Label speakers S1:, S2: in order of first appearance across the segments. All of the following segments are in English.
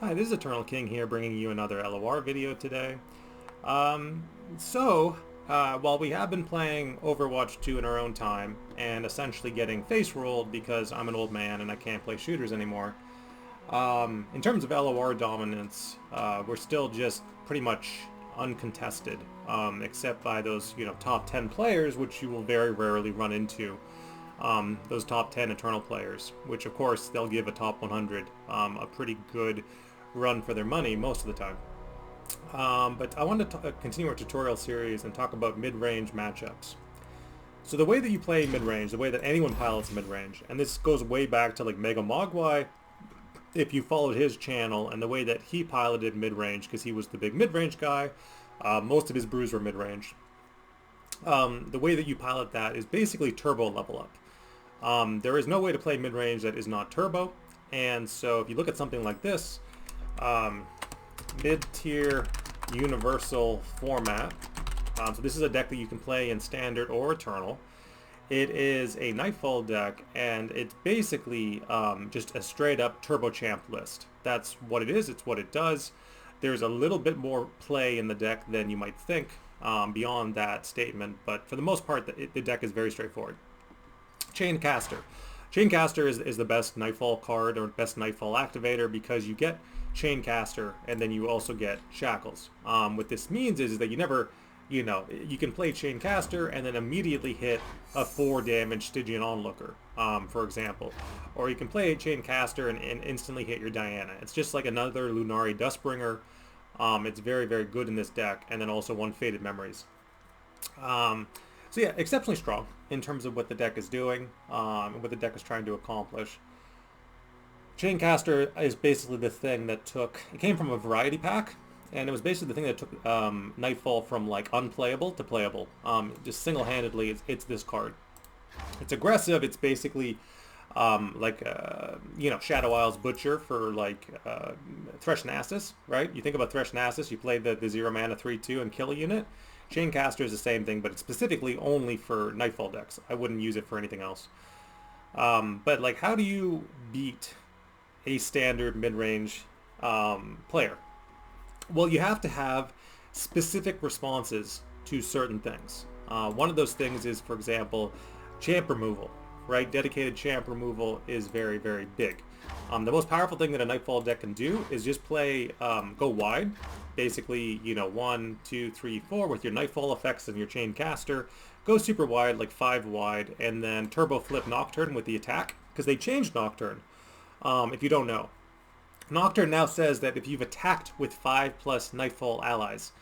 S1: Hi, this is Eternal King here bringing you another LOR video today. Um, while we have been playing Overwatch 2 in our own time and essentially getting face rolled because I'm an old man and I can't play shooters anymore, in terms of LOR dominance, we're still just pretty much uncontested, except by those, top 10 players, which you will very rarely run into. Those top 10 Eternal players, which of course they'll give a top 100 a pretty good run for their money most of the time. But I wanted to continue our tutorial series and talk about mid-range matchups. So the way that you play mid-range, the way that anyone pilots mid-range, and this goes way back to like Mega Mogwai, if you followed his channel, and the way that he piloted mid-range, because he was the big mid-range guy, most of his brews were mid-range. The way that you pilot that is basically turbo level up. There is no way to play mid-range that is not turbo, and so if you look at something like this, mid-tier universal format, so this is a deck that you can play in standard or eternal. It is a Nightfall deck, and it's basically just a straight-up turbo champ list. That's what it is, it's what it does. There's a little bit more play in the deck than you might think beyond that statement, but for the most part, the deck is very straightforward. Chaincaster. Chaincaster is the best Nightfall card or best Nightfall activator because you get Chaincaster and then you also get Shackles. What this means is that you never, you can play Chaincaster and then immediately hit a 4 damage Stygian Onlooker, for example. Or you can play Chaincaster and instantly hit your Diana. It's just like another Lunari Dustbringer. It's very, very good in this deck, and then also one Faded Memories. So yeah, exceptionally strong in terms of what the deck is doing, and what the deck is trying to accomplish. Chaincaster is basically the thing that it came from a variety pack, and it was basically the thing that took Nightfall from like unplayable to playable. Just single-handedly, it's this card. It's aggressive, it's basically Shadow Isle's Butcher for like Thresh Nasus, right? You think about Thresh Nasus, you play the 0 mana 3/2 and kill a unit. Chaincaster is the same thing, but it's specifically only for Nightfall decks. I wouldn't use it for anything else. But like, how do you beat a standard mid-range player? Well, you have to have specific responses to certain things. One of those things is, for example, champ removal, right? Dedicated champ removal is very, very big. The most powerful thing that a Nightfall deck can do is just play, go wide. Basically, 1, 2, 3, 4 with your Nightfall effects and your Chaincaster. Go super wide, like 5 wide, and then turbo flip Nocturn with the attack, because they changed Nocturn, if you don't know. Nocturn now says that if you've attacked with 5+ Nightfall allies,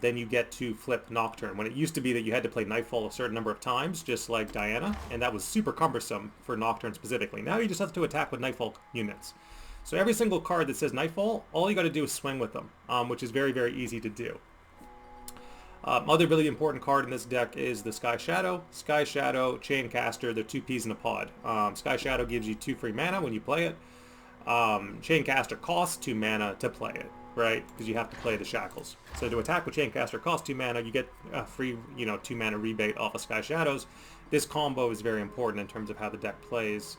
S1: then you get to flip Nocturn. When it used to be that you had to play Nightfall a certain number of times, just like Diana, and that was super cumbersome for Nocturn specifically. Now you just have to attack with Nightfall units. So every single card that says Nightfall, all you got to do is swing with them, which is very, very easy to do. Other really important card in this deck is the Sky Shadow. Sky Shadow, Chaincaster, they're 2 peas in a pod. Sky Shadow gives you 2 free mana when you play it. Chaincaster costs 2 mana to play it, right? Because you have to play the Shackles. So to attack with Chaincaster costs 2 mana, you get a free, 2 mana rebate off of Sky Shadows. This combo is very important in terms of how the deck plays.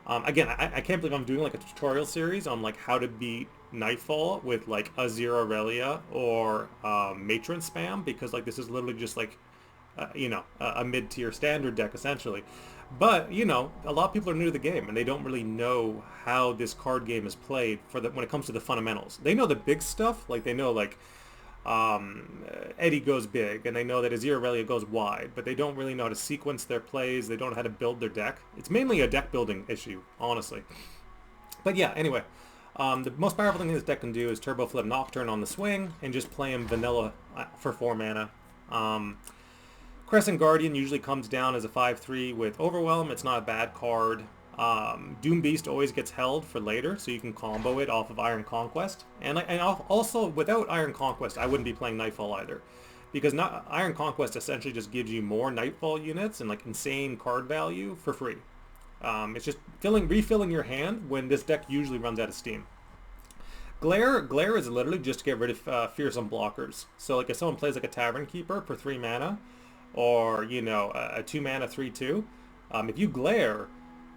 S1: Again, I can't believe I'm doing like a tutorial series on like how to beat Nightfall with like a Zero Aurelia or Matron spam, because like this is literally just like a mid-tier standard deck essentially. But a lot of people are new to the game and they don't really know how this card game is played when it comes to the fundamentals. They know the big stuff, like they know like Eddie goes big, and they know that Azir Aurelia goes wide, but they don't really know how to sequence their plays. They don't know how to build their deck. It's mainly a deck building issue, honestly. But yeah, anyway, the most powerful thing this deck can do is turbo flip Nocturn on the swing and just play him vanilla for 4 mana. Crescent Guardian usually comes down as a 5/3 with Overwhelm. It's not a bad card. Doom Beast always gets held for later, so you can combo it off of Iron Conquest. And also, without Iron Conquest, I wouldn't be playing Nightfall either. Because Iron Conquest essentially just gives you more Nightfall units and like insane card value for free. It's just refilling your hand when this deck usually runs out of steam. Glare is literally just to get rid of fearsome blockers. So like if someone plays like a Tavern Keeper for 3 mana, or a 2 mana 3/2, if you glare,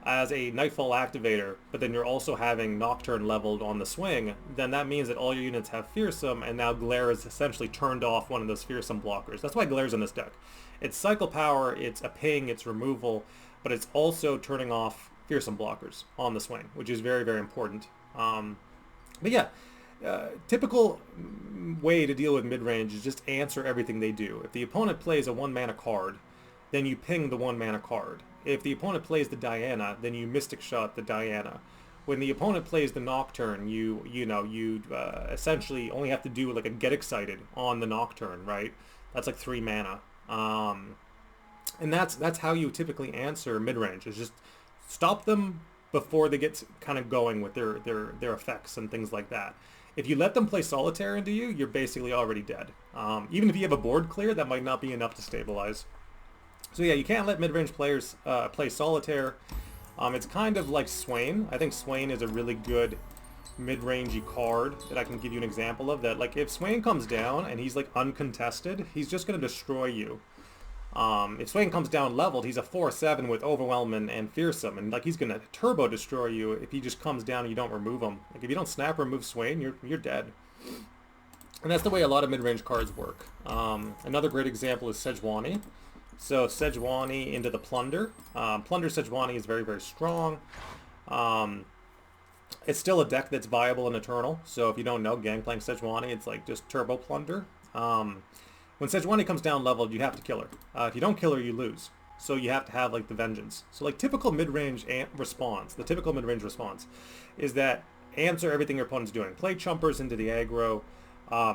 S1: as a Nightfall activator, but then you're also having Nocturn leveled on the swing, then that means that all your units have Fearsome, and now Glare is essentially turned off one of those Fearsome blockers. That's why Glare's in this deck. It's cycle power, it's a ping, it's removal, but it's also turning off Fearsome blockers on the swing, which is very, very important. But yeah, typical way to deal with mid-range is just answer everything they do. If the opponent plays a 1-mana card, then you ping the 1-mana card. If the opponent plays the Diana, then you Mystic Shot the Diana. When the opponent plays the Nocturne, you essentially only have to do like a Get Excited on the Nocturne, right? That's like 3 mana. And that's how you typically answer mid-range, is just stop them before they get kind of going with their effects and things like that. If you let them play Solitaire into you, you're basically already dead. Even if you have a board clear, that might not be enough to stabilize. So yeah, you can't let mid-range players play Solitaire. It's kind of like Swain. I think Swain is a really good mid-rangey card that I can give you an example of. That, like, if Swain comes down and he's like uncontested, he's just going to destroy you. If Swain comes down leveled, he's a 4/7 with Overwhelm and Fearsome, and like he's going to turbo destroy you if he just comes down and you don't remove him. Like, if you don't snap remove Swain, you're dead. And that's the way a lot of mid-range cards work. Another great example is Sejuani. So Sejuani into the Plunder. Plunder Sejuani is very, very strong. It's still a deck that's viable in Eternal. So if you don't know, Gangplank Sejuani, it's like just Turbo Plunder. When Sejuani comes down leveled, you have to kill her. If you don't kill her, you lose. So you have to have like the Vengeance. So like typical mid-range response, the typical mid-range response is that answer everything your opponent's doing. Play Chumpers into the aggro,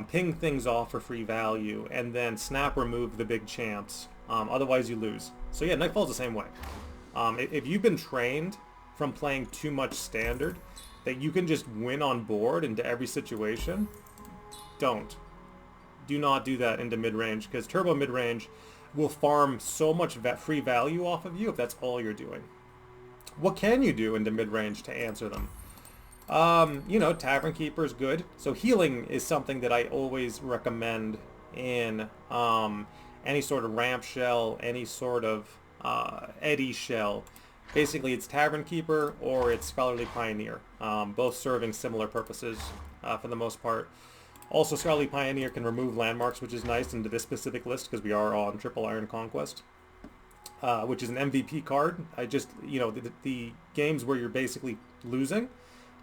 S1: ping things off for free value, and then snap remove the big champs. Otherwise you lose. So yeah, Nightfall's the same way. If you've been trained from playing too much Standard that you can just win on board into every situation, don't. Do not do that into mid-range, because Turbo mid-range will farm so much free value off of you if that's all you're doing. What can you do into mid-range to answer them? Tavern Keeper is good. So healing is something that I always recommend in any sort of ramp shell, any sort of eddy shell. Basically, it's Tavern Keeper or it's Scholarly Pioneer, both serving similar purposes for the most part. Also, Scholarly Pioneer can remove landmarks, which is nice into this specific list because we are on Triple Iron Conquest, which is an MVP card. The games where you're basically losing,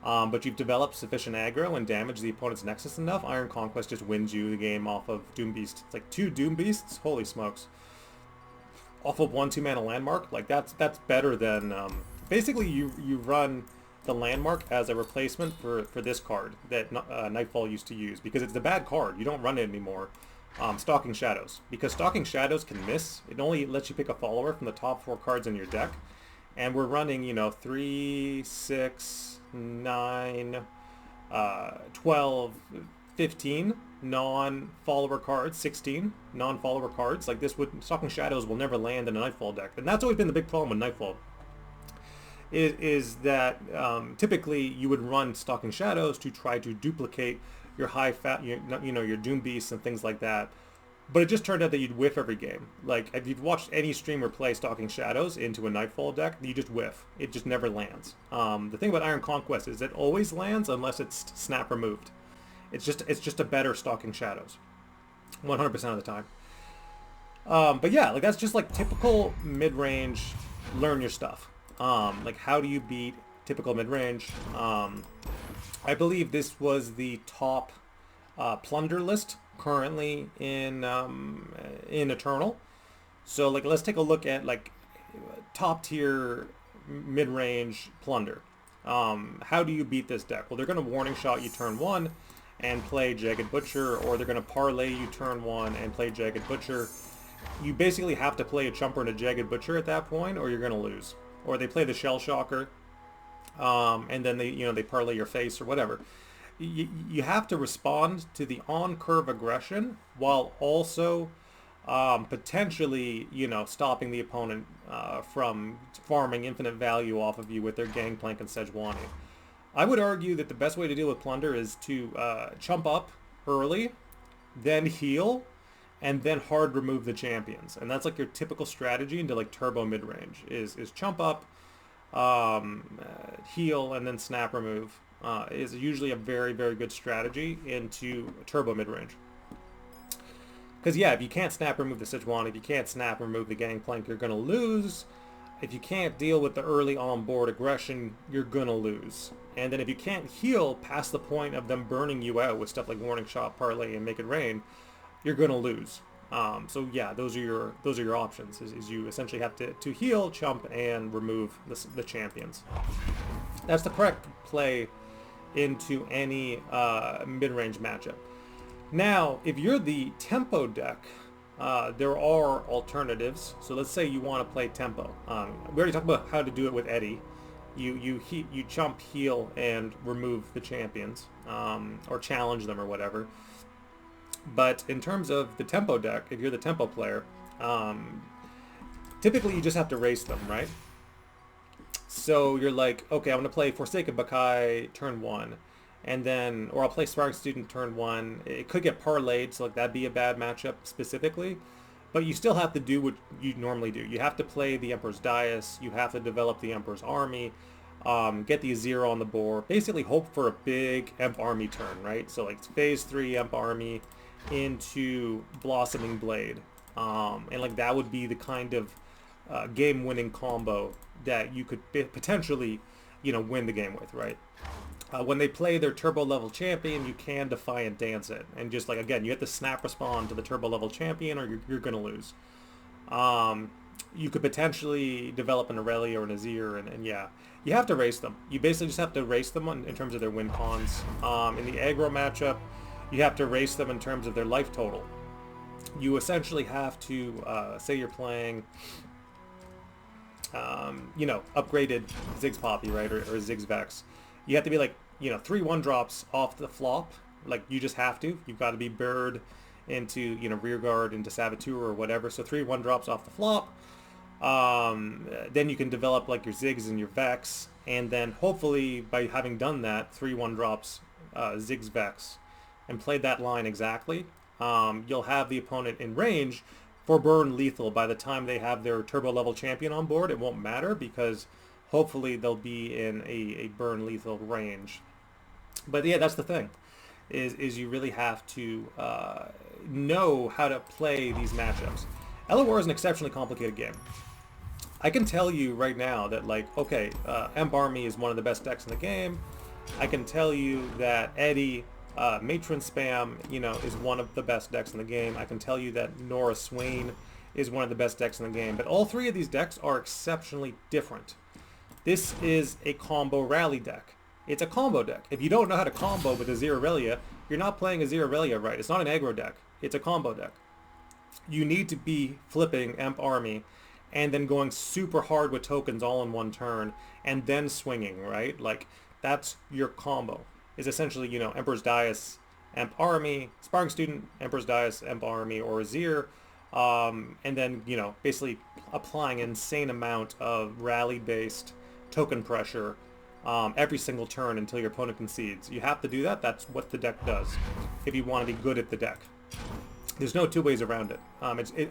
S1: but you've developed sufficient aggro and damaged the opponent's Nexus enough, Iron Conquest just wins you the game off of Doom Beast. It's like 2 Doom Beasts, holy smokes. Off of 1 2-mana landmark, like that's better than, basically you run the landmark as a replacement for this card that Nightfall used to use, because it's the bad card. You don't run it anymore. Stalking Shadows, because Stalking Shadows can miss. It only lets you pick a follower from the top 4 cards in your deck, and we're running 3, 6, 9, 12, 15 non-follower cards, 16 non-follower cards. Like this Stalking Shadows will never land in a Nightfall deck, and that's always been the big problem with Nightfall. Is that typically you would run Stalking Shadows to try to duplicate your your Doom Beasts and things like that, but it just turned out that you'd whiff every game. Like, if you've watched any streamer play Stalking Shadows into a Nightfall deck, you just whiff. It just never lands. The thing about Iron Conquest is it always lands unless it's snap removed. It's just a better Stalking Shadows, 100% of the time. But yeah, like that's just like typical mid-range. Learn your stuff. Like, how do you beat typical mid-range? I believe this was the top plunder list currently in Eternal. So like, let's take a look at like top tier mid-range plunder. How do you beat this deck? Well, they're going to Warning Shot you turn 1 and play Jagged Butcher, or they're going to parlay you turn 1 and play Jagged Butcher. You basically have to play a Chumper and a Jagged Butcher at that point, or you're going to lose. Or they play the Shell Shocker, and then they parlay your face or whatever. You have to respond to the on-curve aggression while also potentially stopping the opponent from farming infinite value off of you with their Gangplank and Sejuani. I would argue that the best way to deal with plunder is to chump up early, then heal, and then hard remove the champions. And that's like your typical strategy into like turbo mid-range is chump up, heal, and then snap remove is usually a very, very good strategy into turbo mid-range. Because yeah, if you can't snap remove the Sejuani, if you can't snap remove the Gangplank, you're going to lose. If you can't deal with the early on-board aggression, you're going to lose. And then if you can't heal past the point of them burning you out with stuff like Warning Shot, Parlay, and Make It Rain, you're going to lose. So yeah, those are your options. Is you essentially have to heal, chump, and remove the champions. That's the correct play into any mid-range matchup. Now, if you're the tempo deck, there are alternatives. So let's say you want to play tempo. We already talked about how to do it with Eddie. You chump, heal, and remove the champions, or challenge them or whatever. But in terms of the tempo deck, if you're the tempo player, typically you just have to race them, right? So you're like, okay, I'm going to play Forsaken Bakai turn 1. And then, or I'll play Sparring Student turn 1. It could get parlayed, so like that'd be a bad matchup specifically. But you still have to do what you normally do. You have to play the Emperor's Dais. You have to develop the Emperor's Army. Get the Azir on the board. Basically hope for a big Emp Army turn, right? So like phase 3 Emp Army into Blossoming Blade. And like that would be the kind of game-winning combo that you could potentially, win the game with, right? When they play their turbo level champion, you can Defiant Dance it. And just like, again, you have to snap respond to the turbo level champion or you're going to lose. You could potentially develop an Aurelia or an Azir, and yeah, you have to race them. You basically just have to race them in terms of their win cons. In the aggro matchup, you have to race them in terms of their life total. You essentially have to, say you're playing, upgraded Ziggs Poppy, right, or Ziggs Vex. You have to be like, 3 1-drops off the flop. Like, you just have to. You've got to be Bird into, Rearguard into Saboteur or whatever. So 3 1-drops off the flop. Then you can develop like your Ziggs and your Vex. And then hopefully by having done that, 3 1-drops Ziggs Vex and played that line exactly, you'll have the opponent in range for burn lethal. By the time they have their turbo level champion on board, it won't matter because hopefully they'll be in a burn lethal range. But yeah, that's the thing, is you really have to know how to play these matchups. LOR is an exceptionally complicated game. I can tell you right now that like, okay, Emp Army is one of the best decks in the game. I can tell you that Eddie, Matron Spam, is one of the best decks in the game. I can tell you that Nora Swain is one of the best decks in the game. But all 3 of these decks are exceptionally different. This is a combo rally deck. It's a combo deck. If you don't know how to combo with Azir Aurelia, you're not playing Azir Aurelia right. It's not an aggro deck. It's a combo deck. You need to be flipping Emp Army and then going super hard with tokens all in one turn and then swinging, right? Like, that's your combo. Is essentially, Emperor's Dais, Emp Army, Sparring Student, Emperor's Dais, Emp Army, or Azir. And then, basically applying an insane amount of rally-based token pressure every single turn until your opponent concedes. You have to do that. That's what the deck does if you want to be good at the deck. There's no 2 ways around it.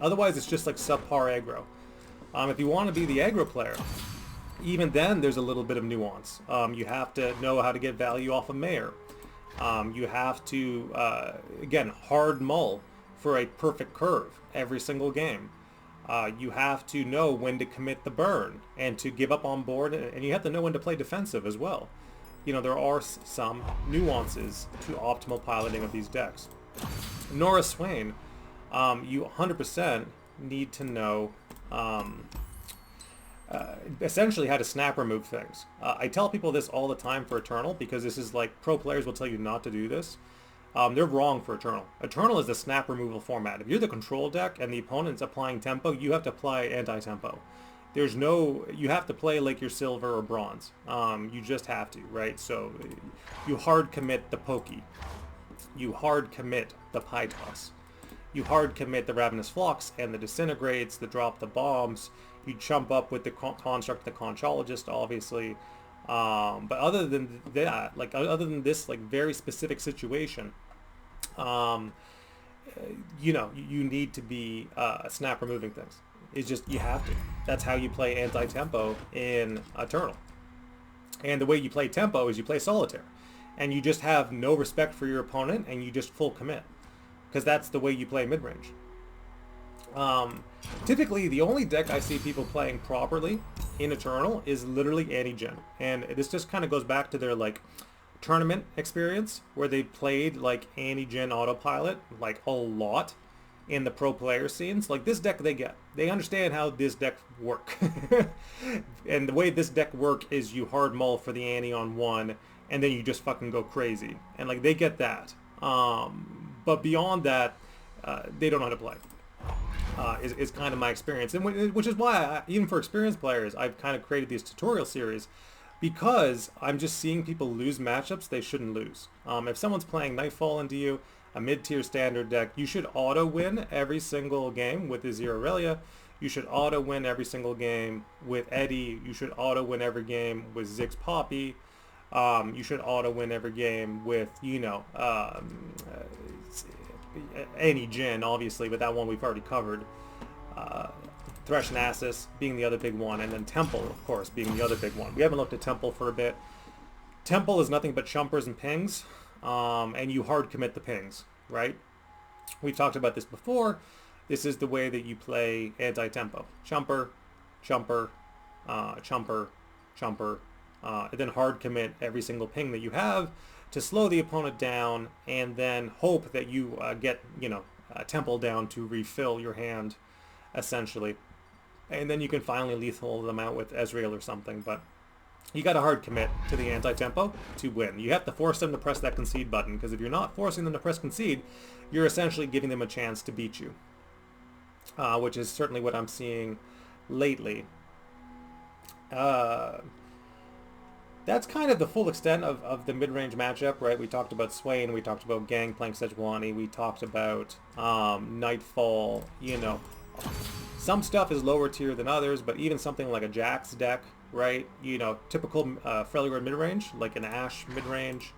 S1: Otherwise, it's just like subpar aggro. If you want to be the aggro player, even then there's a little bit of nuance. You have to know how to get value off of Mayor. You have to, again, hard mull for a perfect curve every single game. You have to know when to commit the burn and to give up on board, and you have to know when to play defensive as well. There are some nuances to optimal piloting of these decks. Nora Swain, you 100% need to know essentially how to snap remove things. I tell people this all the time for Eternal because this is like pro players will tell you not to do this. They're wrong for Eternal. Eternal is the snap removal format. If you're the control deck and the opponent's applying tempo, you have to apply anti-tempo. You have to play like you're silver or bronze. You just have to, right? So you hard commit the pokey. You hard commit the pie toss. You hard commit the Ravenous Flux and the Disintegrates, the Drop the Bombs. You chump up with the Construct, the Conchologist, obviously. But other than that, other than this very specific situation, you need to be snap removing things. is just, you have to. That's how you play anti-tempo in Eternal. And the way you play tempo is you play solitaire. And you just have no respect for your opponent, and you just full commit. Because that's the way you play mid-range. Typically, the only deck I see people playing properly in Eternal is literally anti-gen. And this just kind of goes back to their, like, tournament experience, where they played, like, anti-gen autopilot, like, a lot in the pro player scenes. Like, this deck they get. They understand how this deck work. And the way this deck work is you hard mull for the anti on one, and then you just fucking go crazy. And, like, they get that. But beyond that, they don't know how to play. Is kind of my experience. And which is why, even for experienced players, I've kind of created these tutorial series, because I'm just seeing people lose matchups they shouldn't lose. If someone's playing Nightfall into you, a mid-tier standard deck, you should auto-win every single game with Azir Aurelia. You should auto-win every single game with Eddie. You should auto-win every game with Ziggs Poppy. You should auto-win every game with, you know, any Jhin, obviously, but that one we've already covered. Thresh Nasus being the other big one, and then Temple, of course, being the other big one. We haven't looked at Temple for a bit. Temple is nothing but chumpers and pings, and you hard commit the pings, right? We've talked about this before. This is the way that you play anti-tempo. Chumper, chumper, chumper, chumper, and then hard commit every single ping that you have to slow the opponent down, and then hope that you get, you know, Temple down to refill your hand, essentially. And then you can finally lethal them out with Ezreal or something, but you got to hard commit to the anti-tempo to win. You have to force them to press that concede button, because if you're not forcing them to press concede, you're essentially giving them a chance to beat you, which is certainly what I'm seeing lately. That's kind of the full extent of the mid-range matchup, right? We talked about Swain, we talked about Gang playing Sejuani, we talked about Nightfall, you know. Some stuff is lower tier than others, but even something like a Jax deck, right? You know, typical Freljord mid-range, like an Ashe mid-range,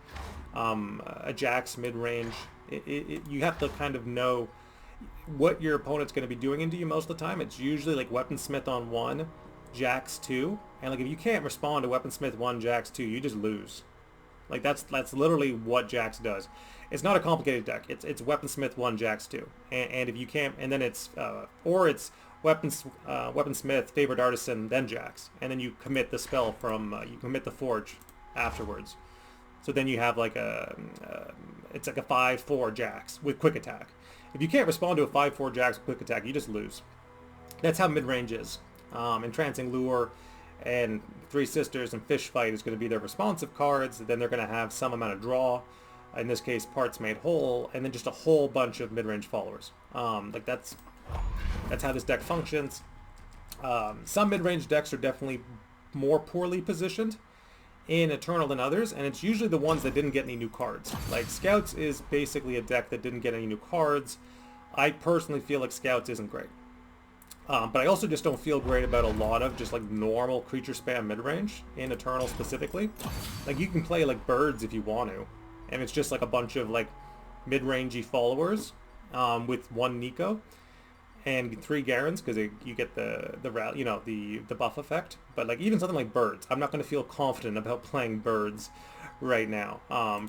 S1: a Jax mid-range. You have to kind of know what your opponent's going to be doing into you most of the time. It's usually like Weaponsmith on 1, Jax 2, and like if you can't respond to Weaponsmith 1, Jax 2, you just lose. Like that's literally what Jax does. It's not a complicated deck. It's Weaponsmith 1, Jax 2, and if you can't, and then it's or it's Weaponsmith, Favored Artisan, then Jax, and then you commit the spell from you commit the Forge afterwards. So then you have like it's like a 5/4 Jax with quick attack. If you can't respond to a 5/4 Jax with quick attack, you just lose. That's how mid-range is. Entrancing Lure and Three Sisters and Fish Fight is going to be their responsive cards. Then they're going to have some amount of draw, in this case Parts Made Whole, and then just a whole bunch of mid-range followers. Like that's how this deck functions. Some mid-range decks are definitely more poorly positioned in Eternal than others, and it's usually the ones that didn't get any new cards. Like Scouts is basically a deck that didn't get any new cards. I personally feel like Scouts isn't great. But I also just don't feel great about a lot of just like normal creature spam mid-range in Eternal specifically. Like you can play like Birds if you want to, and it's just like a bunch of like mid-rangey followers with 1 Nico and 3 Garens, because you get the buff effect. But like even something like Birds, I'm not going to feel confident about playing Birds right now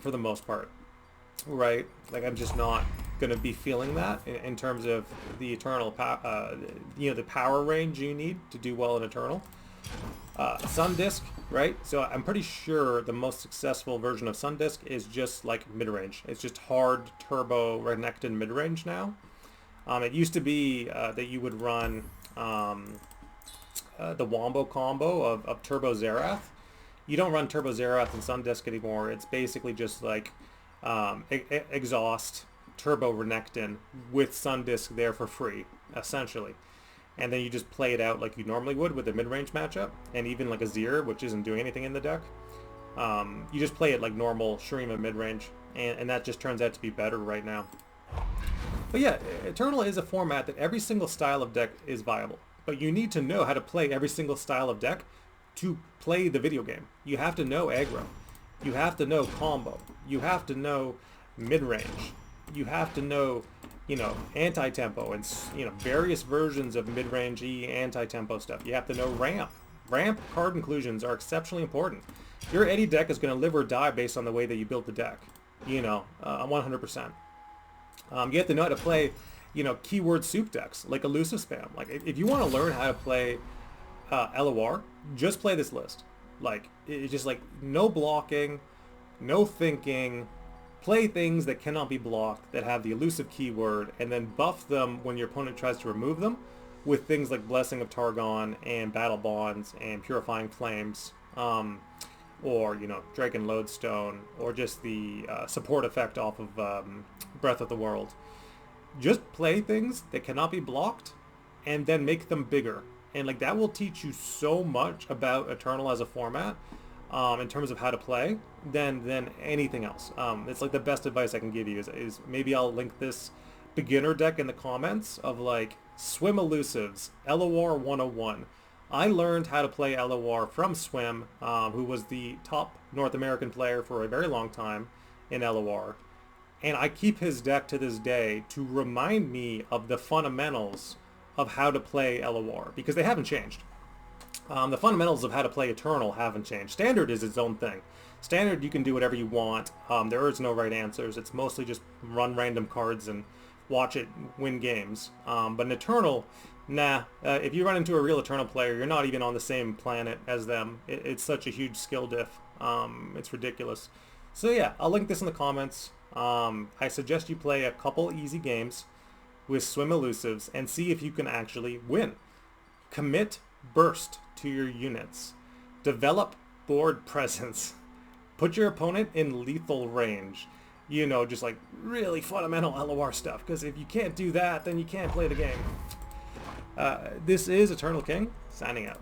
S1: for the most part. Right, like I'm just not gonna be feeling that in terms of the Eternal, the power range you need to do well in Eternal. Sundisk, right? So I'm pretty sure the most successful version of Sundisk is just like mid-range. It's just hard turbo Renekton mid-range now. It used to be that you would run the Wombo combo of Turbo Xerath. You don't run Turbo Xerath in Sundisk anymore. It's basically just like Exhaust, Turbo Renekton with Sundisk there for free, essentially. And then you just play it out like you normally would with a mid-range matchup, and even like a Azir, which isn't doing anything in the deck. You just play it like normal Shurima mid-range, and that just turns out to be better right now. But yeah, Eternal is a format that every single style of deck is viable. But you need to know how to play every single style of deck to play the video game. You have to know aggro. You have to know combo. You have to know mid-range. You have to know, you know, anti-tempo and, you know, various versions of mid-range anti-tempo stuff. You have to know ramp. Ramp card inclusions are exceptionally important. Your Eddie deck is going to live or die based on the way that you build the deck, you know, 100%. You have to know how to play, you know, keyword soup decks, like elusive spam. Like, if you want to learn how to play LOR, just play this list. Like, it's just like, no blocking, no thinking, play things that cannot be blocked, that have the elusive keyword, and then buff them when your opponent tries to remove them with things like Blessing of Targon and Battle Bonds and Purifying Flames, or, you know, Draken Lodestone, or just the support effect off of Breath of the World. Just play things that cannot be blocked and then make them bigger. And like, that will teach you so much about Eternal as a format, in terms of how to play, than anything else. It's like the best advice I can give you is maybe I'll link this beginner deck in the comments of like Swim Elusives, LOR 101. I learned how to play LOR from Swim, who was the top North American player for a very long time in LOR. And I keep his deck to this day to remind me of the fundamentals of how to play LOR, because they haven't changed. The fundamentals of how to play Eternal haven't changed. Standard is its own thing. Standard, you can do whatever you want. There is no right answers. It's mostly just run random cards and watch it win games. But in Eternal, nah. If you run into a real Eternal player, you're not even on the same planet as them. It's such a huge skill diff. It's ridiculous. So yeah, I'll link this in the comments. I suggest you play a couple easy games with Swim Elusives and see if you can actually win. Commit burst to your units. Develop board presence. Put your opponent in lethal range. You know, just like really fundamental LOR stuff. Because if you can't do that, then you can't play the game. This is Eternal King, signing out.